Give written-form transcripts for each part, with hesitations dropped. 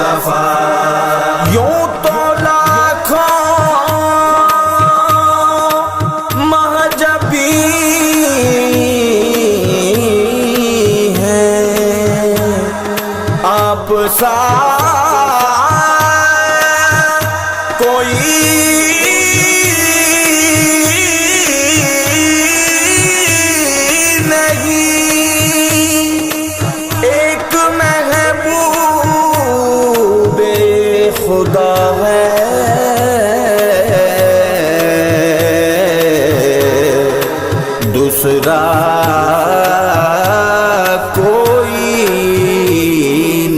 مصطفیٰ یوں تو لاکھوں مہجبی ہیں، آپ سا کوئی خدا ہے دوسرا کوئی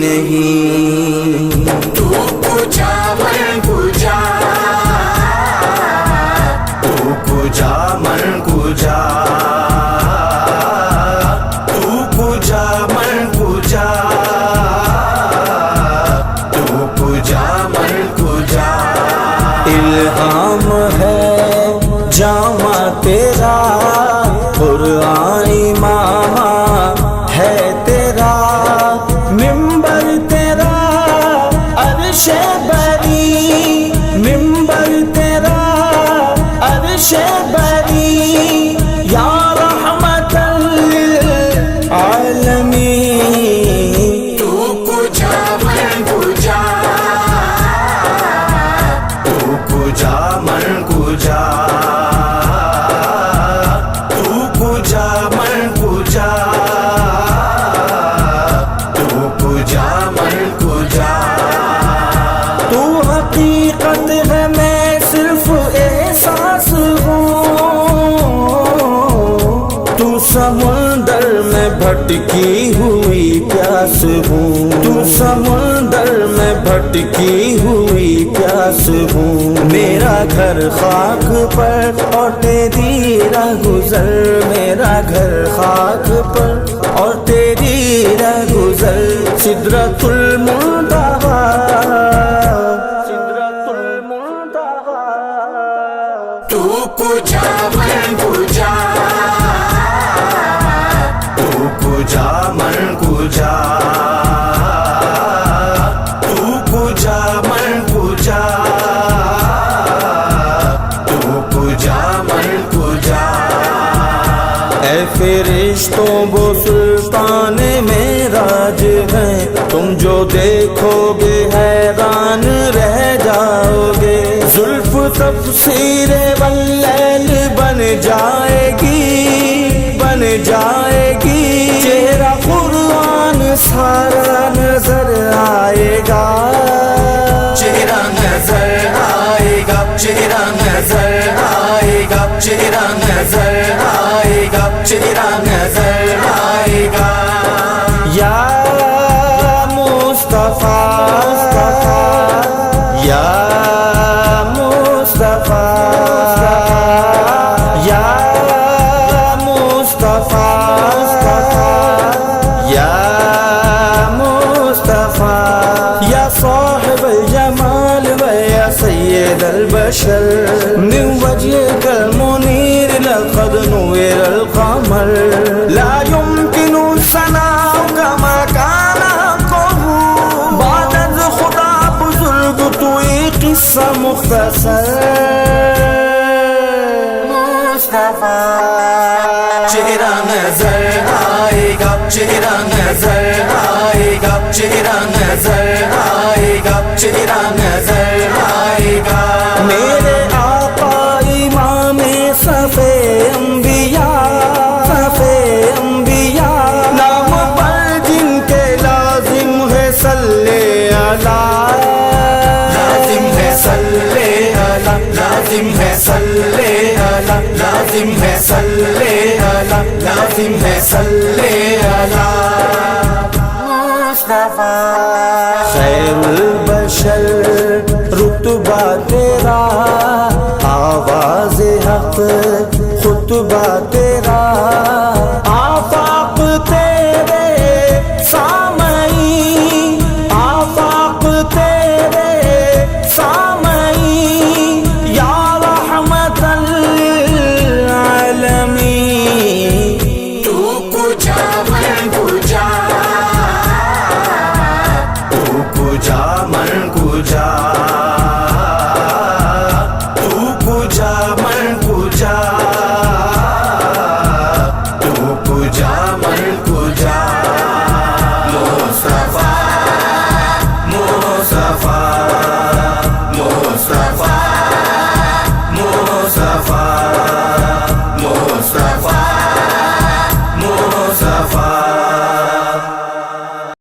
نہیں، تو کجا من کجا، تو کجا من کجا، تو کجا من کجا، الہام ہے جامع تیرا، قرآن امام ہے تیرا، ممبر تیرا عرش بری، ممبر تیرا عرش بری، یا رحمت للعالمین، تو کجا من کجا، کجا من کجا، تو کجا من کجا، تو کجا من کجا، تو حقیقت ہے میں صرف احساس ہوں، تو سمندر میں بھٹکی ہوئی پیاس ہوں، تو سمندر میں بھٹکی ہوئی پیاس ہوں، میرا گھر خاک پر اور تیری راہ گزر، میرا گھر خاک پر اور تیری راہ گزر، سدرۃ المنتہا، سدرۃ المنتہا، تو کجا من کجا، تو کجا من کجا، تو کجا من کجا، تو کجا من کجا، اے فرشتوں وہ سلطان معراج ہیں، تم جو دیکھو گے حیران رہ جاؤ گے، زلف تفسیر واللیل بن جائے گی، بن جائے گی، چہرہ قرآن سارا نظر آئے گا، چہرہ نظر آئے گا، چہرہ نظر آئے گا، چہرہ نظر آئے گا، چہرہ نظر آئے گا، یا مصطفیٰ، یا مصطفیٰ، یا مصطفیٰ، یا مصطفیٰ، یا صاحب الجمال و یا سید البشر، من وجهك المنير لقد نور القمر، لا يمكن ثناؤك ما كان حقه، بعد از خدا بزرگ تو ایک قصہ مختصر، مصطفیٰ چہرہ نظر آئے گا، چہرہ نظر آئے گا، چہرہ نظر آئے گا، چہرہ نظر آئے گا، میرے آقا امام صفے انبیاء، صفے انبیاء، نام پر جن کے لازم ہے صلی اللہ، لازم ہے صلی اللہ، لازم ہے صلی اللہ، لازم ہے صلی اللہ، لازم ہے صلی اللہ، مصطفیٰ خیر البشر رتبہ تیرا، آواز حق خطبہ تیرا، آفاق تیرے سامعین، آفاق تیرے سامعین، یا رحمت للعالمین، جا